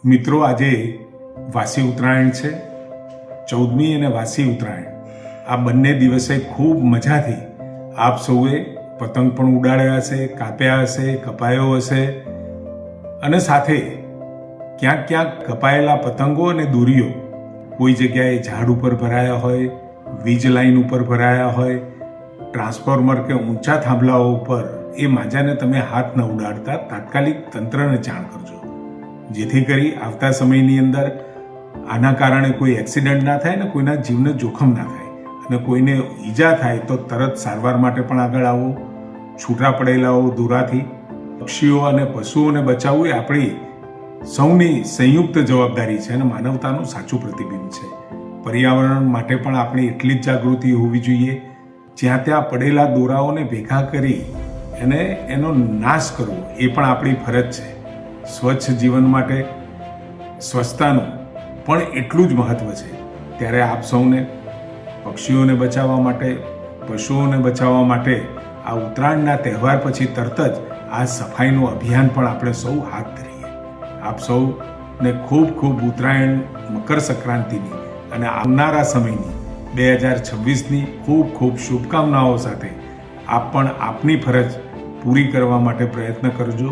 મિત્રો, આજે વાસી ઉત્તરાયણ છે. 14મી અને વાસી ઉત્તરાયણ આ બંને દિવસે ખૂબ મજાથી આપ સૌએ પતંગ પણ ઉડાડ્યા હશે, કાપ્યા હશે, કપાયો હશે અને સાથે ક્યાંક ક્યાંક કપાયેલા પતંગો અને દોરીઓ કોઈ જગ્યાએ ઝાડ ઉપર ભરાયા હોય, વીજ લાઈન ઉપર ભરાયા હોય, ટ્રાન્સફોર્મર કે ઊંચા થાંભલાઓ ઉપર એ માંજાને તમે હાથ ન ઉડાડતા તાત્કાલિક તંત્રને જાણ કરજો, જેથી કરી આવતા સમયની અંદર આના કારણે કોઈ એક્સિડન્ટ ના થાય ને કોઈના જીવને જોખમ ના થાય અને કોઈને ઈજા થાય તો તરત સારવાર માટે પણ આગળ આવો. છૂટા પડેલાઓ દોરાથી પક્ષીઓ અને પશુઓને બચાવવું એ આપણી સૌની સંયુક્ત જવાબદારી છે અને માનવતાનું સાચું પ્રતિબિંબ છે. પર્યાવરણ માટે પણ આપણી એટલી જ જાગૃતિ હોવી જોઈએ. જ્યાં ત્યાં પડેલા દોરાઓને ભેગા કરી એનો નાશ કરવો એ પણ આપણી ફરજ છે. સ્વચ્છ જીવન માટે સ્વચ્છતાનું પણ એટલું જ મહત્વ છે. ત્યારે આપ સૌને પક્ષીઓને બચાવવા માટે, પશુઓને બચાવવા માટે આ ઉત્તરાયણના તહેવાર પછી તરત જ આ સફાઈનું અભિયાન પણ આપણે સૌ હાથ ધરીએ. આપ સૌને ખૂબ ખૂબ ઉત્તરાયણ, મકર સંક્રાંતિની અને આવનારા સમયની 2026ની ખૂબ ખૂબ શુભકામનાઓ સાથે આપ પણ આપની ફરજ પૂરી કરવા માટે પ્રયત્ન કરજો,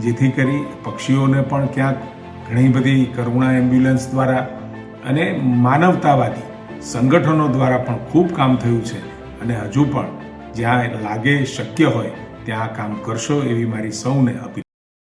જેથી કરી પક્ષીઓને પણ ક્યાંક ઘણી બધી કરુણા એમ્બ્યુલન્સ દ્વારા અને માનવતાવાદી સંગઠનો દ્વારા પણ ખૂબ કામ થયું છે અને હજુ પણ જ્યાં લાગે શક્ય હોય ત્યાં કામ કરશો એવી મારી સૌને અપીલ.